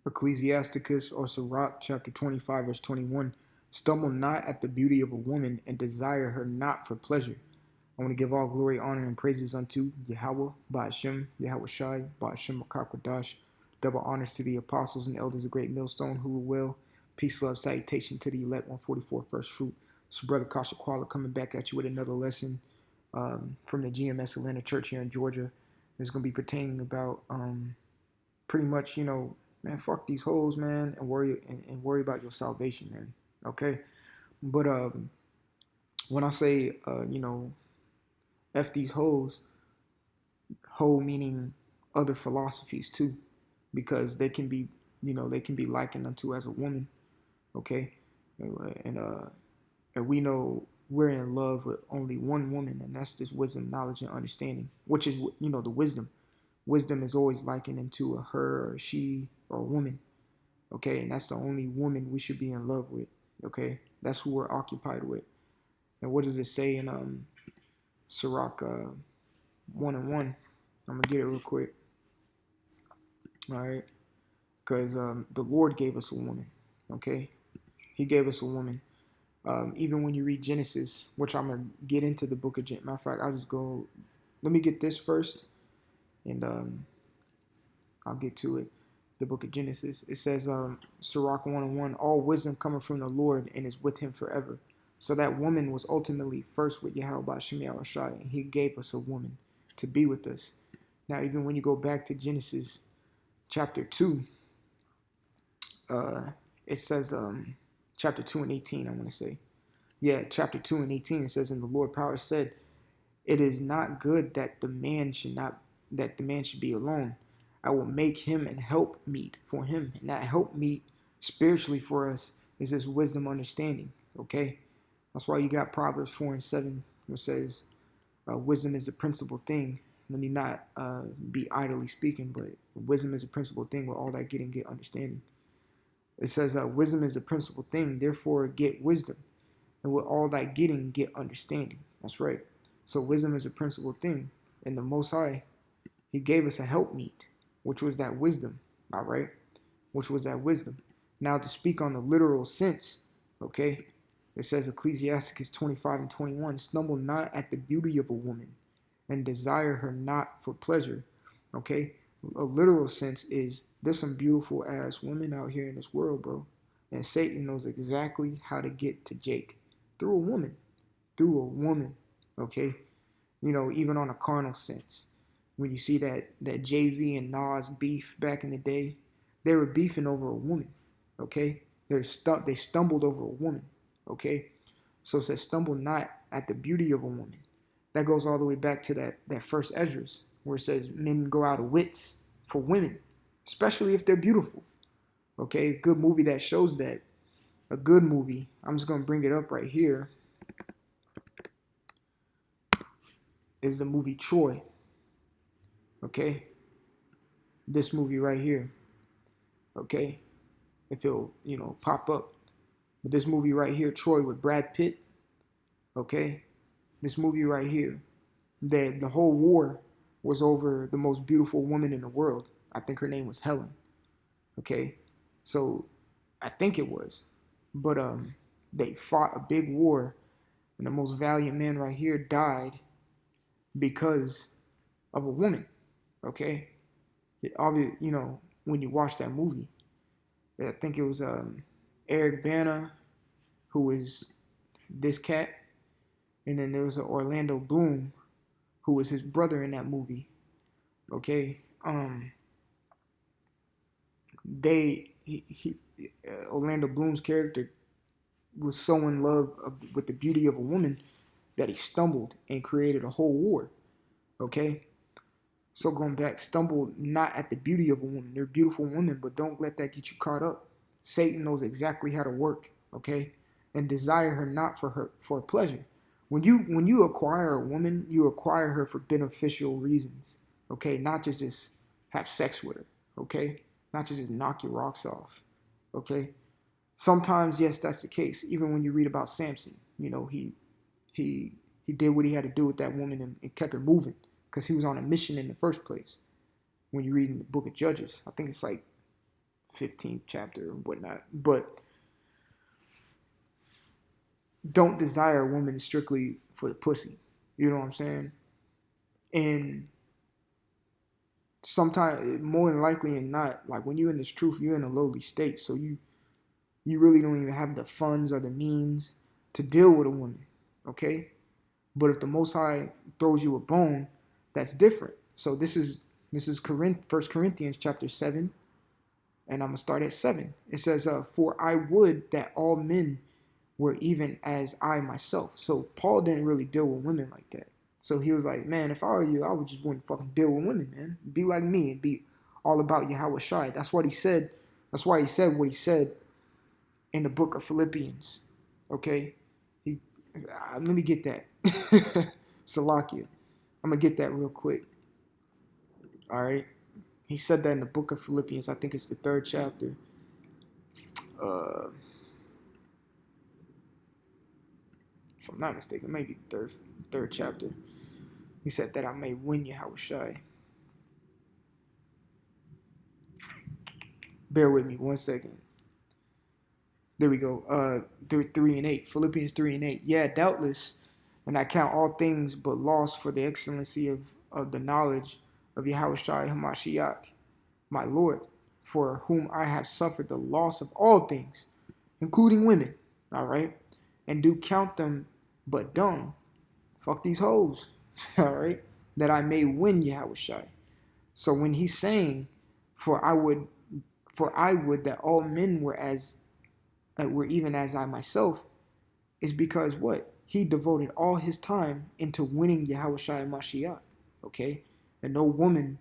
Ecclesiasticus or Sirach, chapter 25, verse 21. Stumble not at the beauty of a woman, and desire her not for pleasure. I want to give all glory, honor, and praises unto Yahweh, Ba'ashem, Yahweh Shai, Ba'ashem Makakwadash. Double honors to the apostles and elders of Great Millstone who will well. Peace, love, salutation to the elect 144 first fruit. So, Brother Kasha Kwala coming back at you with another lesson from the GMS Atlanta Church here in Georgia. It's going to be pertaining about pretty much, man, fuck these hoes, man, and worry about your salvation, man. Okay, but when I say f these hoes, hoe meaning other philosophies too, because they can be likened unto as a woman. Okay, and we know we're in love with only one woman, and that's just wisdom, knowledge, and understanding, which is the wisdom. Wisdom is always likened into a her or she or a woman. Okay, and that's the only woman we should be in love with. Okay, that's who we're occupied with. And what does it say in Sirach 1:1? I'm gonna get it real quick. All right, because the Lord gave us a woman. Okay, He gave us a woman. Even when you read Genesis, which I'm gonna get into the book of Genesis. Matter of fact, I'll just go. Let me get this first, and I'll get to it. The book of Genesis. It says, Sirach 1:1, all wisdom cometh from the Lord and is with him forever. So that woman was ultimately first with Yahweh Ba'ashem Yahweh Shai, and he gave us a woman to be with us. Now, even when you go back to Genesis chapter 2, it says, chapter 2 and 18, I want to say. Yeah, chapter 2 and 18, it says, and the Lord power said, it is not good that the man should be alone. I will make him an help meet for him. And that help meet spiritually for us is this wisdom understanding. Okay? That's why you got Proverbs 4:7, which says, wisdom is the principal thing. Let me not be idly speaking, but wisdom is a principal thing. With all that getting, get understanding. It says, wisdom is the principal thing. Therefore, get wisdom. And with all that getting, get understanding. That's right. So wisdom is a principal thing. And the Most High, He gave us a helpmeet, which was that wisdom, all right? Which was that wisdom. Now to speak on the literal sense, okay? It says Ecclesiasticus 25:21, stumble not at the beauty of a woman and desire her not for pleasure, okay? A literal sense is there's some beautiful ass women out here in this world, bro. And Satan knows exactly how to get to Jake through a woman, okay? Even on a carnal sense. When you see that Jay-Z and Nas beef back in the day, they were beefing over a woman, okay? They stumbled over a woman, okay? So it says, stumble not at the beauty of a woman. That goes all the way back to that first Esdras, where it says men go out of wits for women, especially if they're beautiful, okay? A good movie that shows that. A good movie, I'm just going to bring it up right here, is the movie Troy. Okay, this movie right here. Okay, if it'll pop up, but this movie right here, Troy with Brad Pitt. Okay, this movie right here, the whole war was over the most beautiful woman in the world. I think her name was Helen. Okay, so I think it was, but they fought a big war, and the most valiant man right here died because of a woman. Okay, obviously, when you watch that movie, I think it was Eric Bana, who was this cat, and then there was Orlando Bloom, who was his brother in that movie. Okay, Orlando Bloom's character was so in love with the beauty of a woman that he stumbled and created a whole war. Okay. So going back, stumble not at the beauty of a woman. They're beautiful women, but don't let that get you caught up. Satan knows exactly how to work, okay? And desire her not for pleasure. When you acquire a woman, you acquire her for beneficial reasons, okay? Not just have sex with her, okay? Not just knock your rocks off, okay? Sometimes, yes, that's the case. Even when you read about Samson, he did what he had to do with that woman and kept it moving because he was on a mission in the first place. When you read in the book of Judges, I think it's like 15th chapter or whatnot. But don't desire a woman strictly for the pussy. You know what I'm saying? And sometimes, more than likely than not, like when you're in this truth, you're in a lowly state. So you really don't even have the funds or the means to deal with a woman. Okay? But if the Most High throws you a bone, that's different. So this is 1 Corinthians chapter 7, and I'm going to start at 7. It says, for I would that all men were even as I myself. So Paul didn't really deal with women like that. So he was like, man, if I were you, I would just wouldn't fucking deal with women, man. Be like me and be all about Yahweh Shai. That's what he said. That's why he said what he said in the book of Philippians. Okay? Let me get that. Salakia. I'm going to get that real quick. All right? He said that in the book of Philippians. I think it's the 3rd chapter. If I'm not mistaken, maybe the third chapter. He said that I may win Yahweh Shai. Bear with me 1 second. There we go. 3 and 8. Philippians 3 and 8. Yeah, doubtless, and I count all things but loss for the excellency of the knowledge of Yahweh Shai Hamashiach, my Lord, for whom I have suffered the loss of all things, including women. All right? And do count them but dung. Fuck these hoes. All right? That I may win Yahweh Shai. So when he's saying, for I would that all men were even as I myself, is because what? He devoted all his time into winning Yahweh Shai Mashiach. Okay? And no woman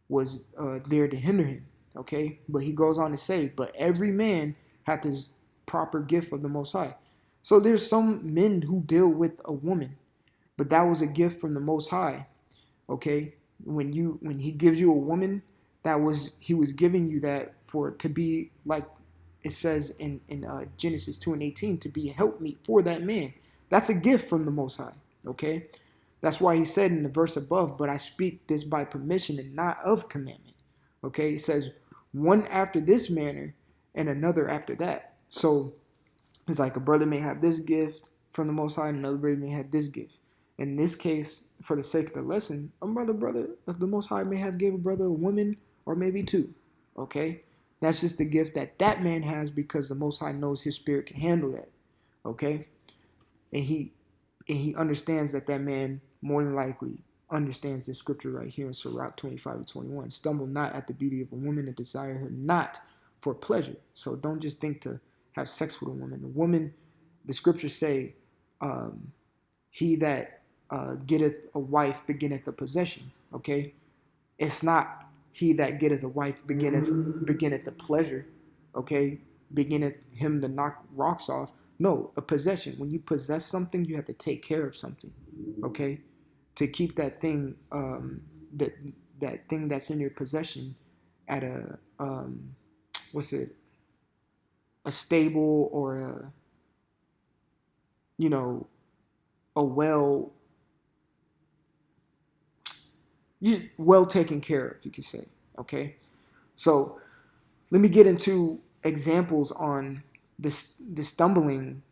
was there to hinder him. Okay? But he goes on to say, but every man hath his proper gift of the Most High. So there's some men who deal with a woman, but that was a gift from the Most High. Okay? When he gives you a woman, he was giving you that to be like it says in Genesis 2 and 18, to be a helpmeet for that man. That's a gift from the Most High. Okay? That's why he said in the verse above, but I speak this by permission and not of commandment. Okay? He says, one after this manner and another after that. So it's like a brother may have this gift from the Most High and another brother may have this gift. In this case, for the sake of the lesson, the Most High may have gave a brother a woman or maybe two. Okay? That's just the gift that man has because the Most High knows his spirit can handle that. Okay? And he understands that man more than likely understands this scripture right here in Sirach 25 and 21. Stumble not at the beauty of a woman and desire her not for pleasure. So don't just think to have sex with a woman. The woman, the scriptures say, he that getteth a wife beginneth a possession. Okay? It's not he that getteth a wife beginneth a pleasure. Okay? Beginneth him to knock rocks off. No, a possession. When you possess something, you have to take care of something. Okay? To keep that thing, that thing that's in your possession at a a stable or a well taken care of, you could say. Okay? So let me get into examples on the stumbling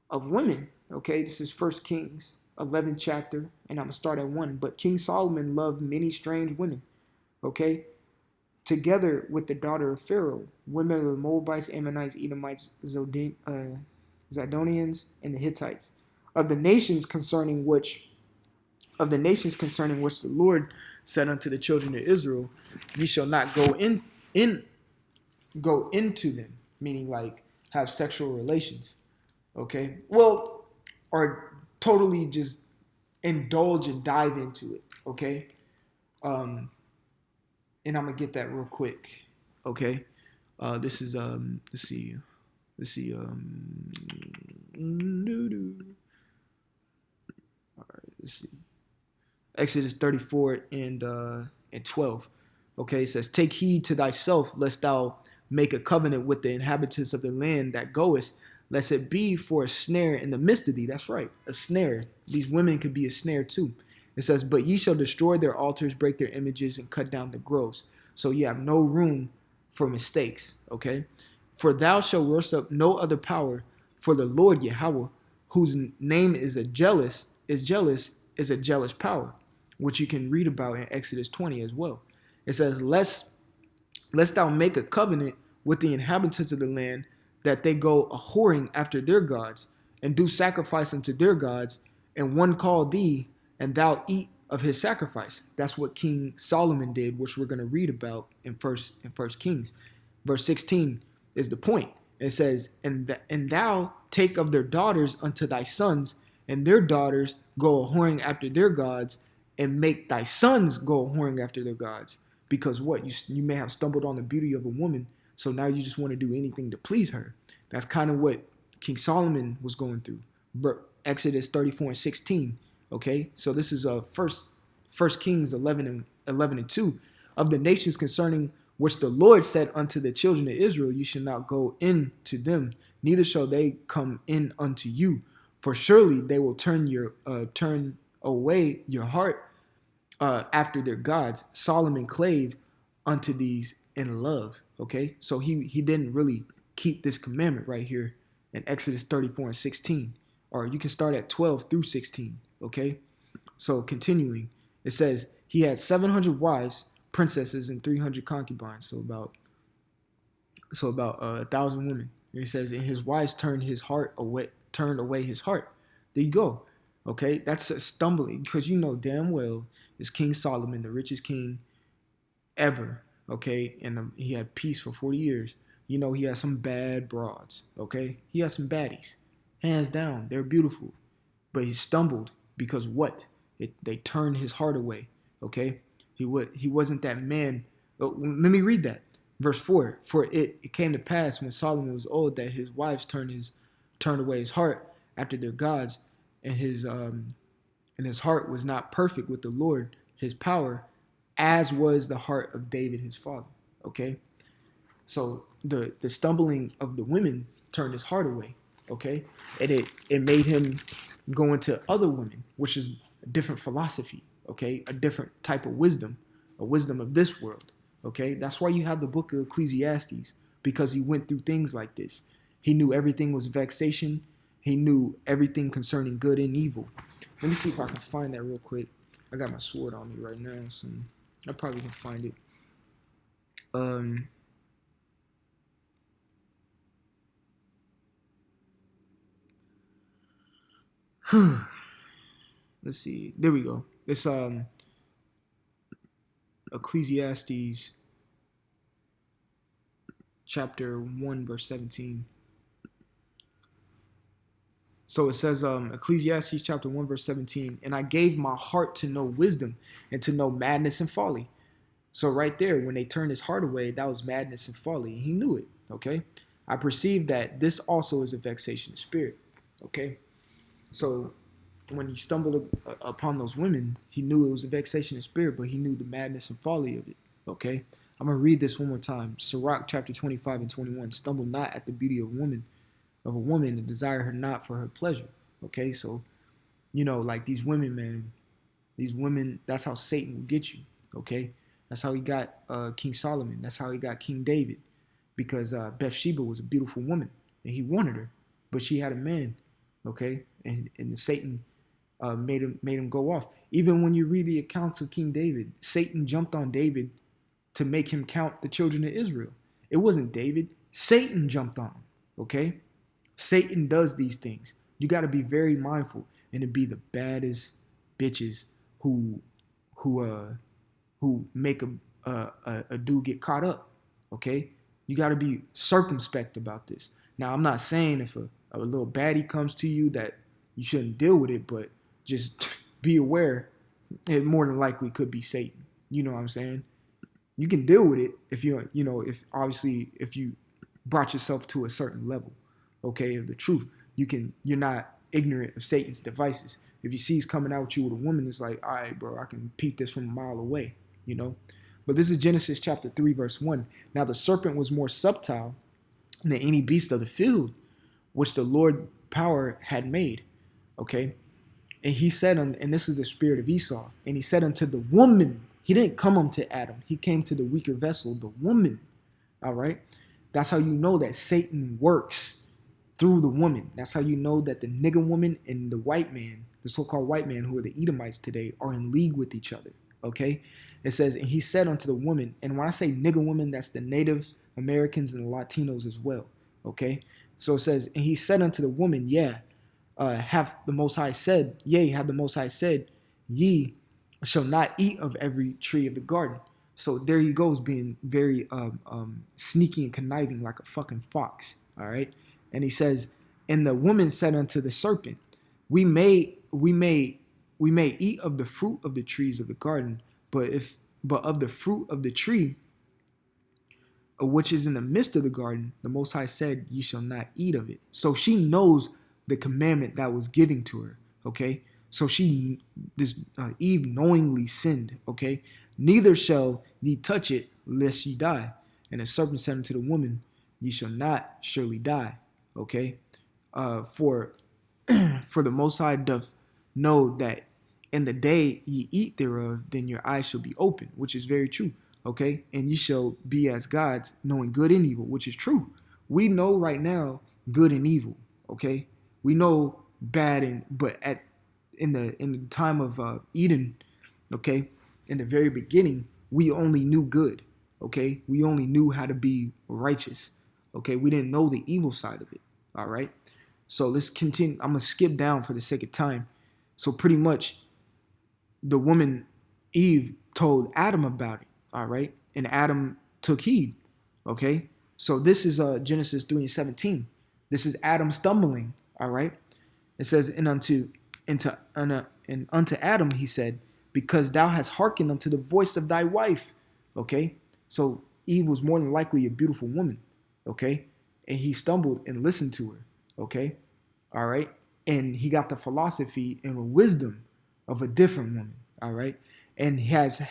of women. Okay? This is 1 Kings 11th chapter, and I'm going to start at 1. But King Solomon loved many strange women. Okay? Together with the daughter of Pharaoh, women of the Moabites, Ammonites, Edomites, Zidonians, and the Hittites. Of the nations concerning which the Lord said unto the children of Israel, ye shall not go into them, meaning like have sexual relations. Okay? Well, or totally just indulge and dive into it. Okay? And I'm gonna get that real quick. Okay? This is let's see. All right, let's see. Exodus 34 and 12. Okay, it says, take heed to thyself, lest thou make a covenant with the inhabitants of the land that goest, lest it be for a snare in the midst of thee. That's right, a snare. These women could be a snare too. It says, but ye shall destroy their altars, break their images, and cut down the groves. So you have no room for mistakes, okay? For thou shalt worship no other power, for the Lord Yahweh, whose name is a jealous power, which you can read about in Exodus 20 as well. It says, lest thou make a covenant with the inhabitants of the land, that they go a whoring after their gods, and do sacrifice unto their gods, and one call thee, and thou eat of his sacrifice. That's what King Solomon did, which we're going to read about in First Kings. Verse 16 is the point. It says, and thou take of their daughters unto thy sons, and their daughters go a whoring after their gods, and make thy sons go a whoring after their gods. Because what? You may have stumbled on the beauty of a woman, so now you just want to do anything to please her. That's kind of what King Solomon was going through. Exodus 34 and 16. Okay, so this is First Kings 11 and 2. Of the nations concerning which the Lord said unto the children of Israel, you shall not go in to them, neither shall they come in unto you. For surely they will turn away your heart after their gods. Solomon clave unto these in love. Okay, so he didn't really keep this commandment right here in Exodus 34 and 16. Or you can start at 12 through 16. Okay, so continuing, it says he had 700 wives, princesses, and 300 concubines. So about 1,000 women. It says, and his wives turned away his heart. There you go. Okay, that's a stumbling, because you know damn well it's King Solomon, the richest king ever. Okay, and he had peace for 40 years. You know, he had some bad broads. Okay, he had some baddies, hands down. They're beautiful, but he stumbled because what? They turned his heart away. Okay, he wasn't that man. Let me read that. Verse 4, for it came to pass when Solomon was old that his wives turned away his heart after their gods, and his heart was not perfect with the Lord his power, as was the heart of David his father. Okay, so the stumbling of the women turned his heart away. Okay, and it made him go into other women, which is a different philosophy. Okay, a different type of wisdom, a wisdom of this world. Okay, that's why you have the book of Ecclesiastes, because he went through things like this. He knew everything was vexation. He knew everything concerning good and evil. Let me see if I can find that real quick. I got my sword on me right now, so I probably can find it. Let's see. There we go. It's Ecclesiastes chapter 1 verse 17. So it says, Ecclesiastes chapter 1 verse 17, and I gave my heart to know wisdom and to know madness and folly. So right there, when they turned his heart away, that was madness and folly. He knew it. Okay, I perceived that this also is a vexation of spirit. Okay, so when he stumbled upon those women, he knew it was a vexation of spirit, but he knew the madness and folly of it. Okay, I'm gonna read this one more time. Sirach chapter 25 and 21. Stumble not at the beauty of a woman and desire her not for her pleasure. Okay, so you know, like these women, man, that's how Satan will get you. Okay, that's how he got King Solomon. That's how he got King David, because Bathsheba was a beautiful woman and he wanted her, but she had a man. Okay, and Satan made him go off. Even when you read the accounts of King David, Satan jumped on David to make him count the children of Israel. It wasn't David. Satan jumped on him. Okay, Satan does these things. You got to be very mindful, and to be the baddest bitches who make a dude get caught up. Okay, you got to be circumspect about this. Now, I'm not saying if a little baddie comes to you that you shouldn't deal with it, but just be aware it more than likely could be Satan. You know what I'm saying? You can deal with it if you brought yourself to a certain level, okay, of the truth. You're not ignorant of Satan's devices. If you see he's coming out with you with a woman, it's like, all right, bro, I can peep this from a mile away, you know? But this is Genesis chapter 3, verse 1. Now the serpent was more subtle than any beast of the field, which the Lord power had made. Okay. And he said, and this is the spirit of Esau, and he said unto the woman, he didn't come unto Adam. He came to the weaker vessel, the woman. All right. That's how you know that Satan works through the woman. That's how you know that the nigger woman and the white man, the so-called white man, who are the Edomites today, are in league with each other. Okay. It says, and he said unto the woman, and when I say nigger woman, that's the Native Americans and the Latinos as well. Okay. So it says, and he said unto the woman, have the Most High said, have the Most High said, ye shall not eat of every tree of the garden. So there he goes, being very sneaky and conniving like a fucking fox. All right. And he says, and the woman said unto the serpent, we may eat of the fruit of the trees of the garden, but of the fruit of the tree which is in the midst of the garden, the Most High said, ye shall not eat of it. So she knows the commandment that was given to her. Okay. So Eve knowingly sinned. Okay. Neither shall ye touch it, lest ye die. And the serpent said unto the woman, ye shall not surely die. Okay. For the Most High doth know that in the day ye eat thereof, then your eyes shall be open, which is very true. Okay. And ye shall be as gods, knowing good and evil, which is true. We know right now good and evil. Okay. We know bad but in the time of Eden, okay, in the very beginning, we only knew good. Okay. We only knew how to be righteous. Okay. We didn't know the evil side of it. All right. So let's continue. I'm going to skip down for the sake of time. So pretty much the woman Eve told Adam about it. All right. And Adam took heed. Okay. So this is Genesis 3:17. This is Adam stumbling. All right. It says, and unto Adam he said, because thou hast hearkened unto the voice of thy wife. Okay. So Eve was more than likely a beautiful woman. Okay. And he stumbled and listened to her. Okay. All right. And he got the philosophy and wisdom of a different woman. All right. And has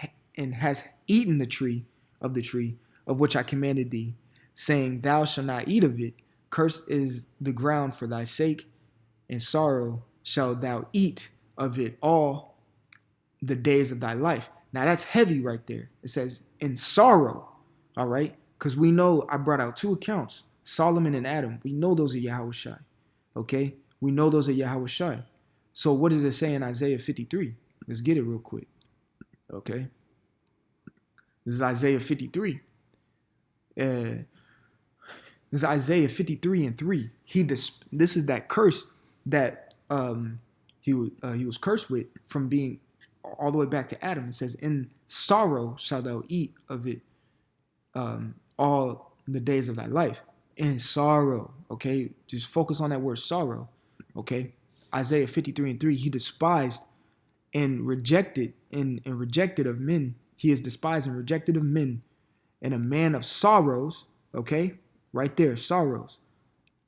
eaten the tree of which I commanded thee, saying, thou shalt not eat of it. Cursed is the ground for thy sake, and sorrow shalt thou eat of it all the days of thy life. Now that's heavy right there. It says in sorrow. All right. Because we know I brought out two accounts, Solomon and Adam. We know those are Yahushai. Okay. We know those are Yahushai. So what does it say in Isaiah 53? Let's get it real quick. Okay. This is Isaiah 53. This is Isaiah 53:3. This is that curse that he was cursed with from being all the way back to Adam. It says, in sorrow shalt thou eat of it all the days of thy life. In sorrow. Okay. Just focus on that word sorrow. Okay. Isaiah 53:3. He despised and rejected and rejected of men. He is despised and rejected of men, and a man of sorrows. Okay, right there, sorrows,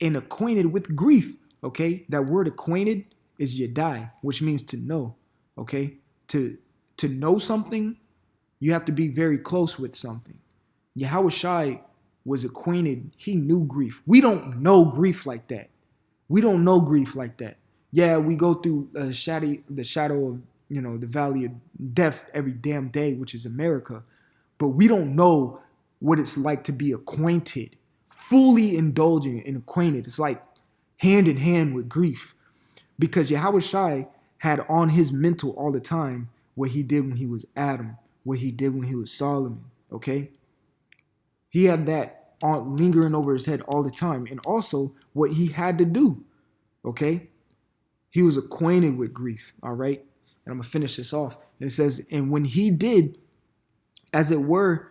and acquainted with grief. Okay, that word acquainted is yadai, which means to know. Okay, to know something, you have to be very close with something. Yahushai was acquainted. He knew grief. We don't know grief like that. We don't know grief like that. Yeah, we go through the shadow of, the valley of death every damn day, which is America. But we don't know what it's like to be acquainted, fully indulging and acquainted. It's like hand in hand with grief. Because Yahushai had on his mental all the time what he did when he was Adam, what he did when he was Solomon. Okay? He had that on lingering over his head all the time. And also what he had to do. Okay? He was acquainted with grief. All right? And I'm going to finish this off. And it says, and when he did, as it were,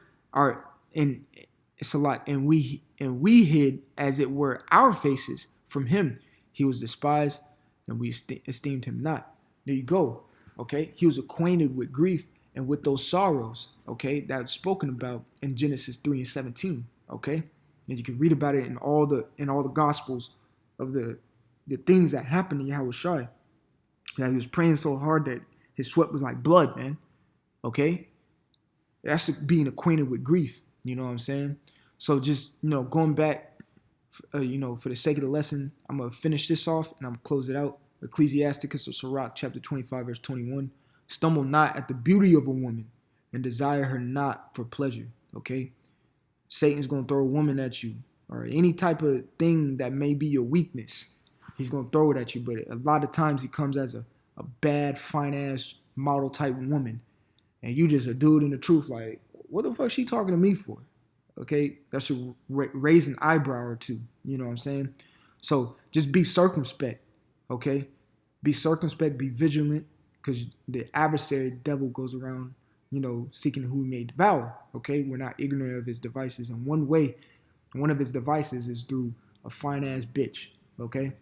it's a lot, and we hid, as it were, our faces from him. He was despised, and we esteemed him not. There you go. Okay? He was acquainted with grief and with those sorrows. Okay? That's spoken about in Genesis 3:17. Okay? And you can read about it in all the gospels of the things that happened to Yahushua. That he was praying so hard that his sweat was like blood, man. Okay? That's being acquainted with grief. You know what I'm saying? So just, going back, for the sake of the lesson, I'm going to finish this off and I'm going to close it out. Ecclesiasticus or Sirach, chapter 25, verse 21. Stumble not at the beauty of a woman and desire her not for pleasure. Okay? Satan's going to throw a woman at you, or any type of thing that may be your weakness. He's going to throw it at you. But a lot of times he comes as a bad, fine-ass model type woman. And you just a dude in the truth like, what the fuck she talking to me for? Okay, that should raise an eyebrow or two. You know what I'm saying? So just be circumspect, okay? Be circumspect, be vigilant, because the adversary devil goes around, seeking who he may devour, okay? We're not ignorant of his devices. And one of his devices is through a fine-ass bitch, okay?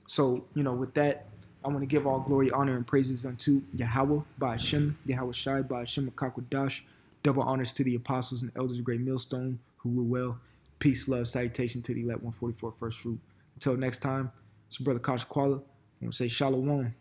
So, with that, I want to give all glory, honor, and praises unto Yahweh, Ba'ashem, Yahweh Shai, Ba'ashem, Akakwadash. Double honors to the apostles and elders of Great Millstone who rule well. Peace, love, salutation to the elect 144 first fruit. Until next time, it's your brother Kasha Kwala. I want to say shalom.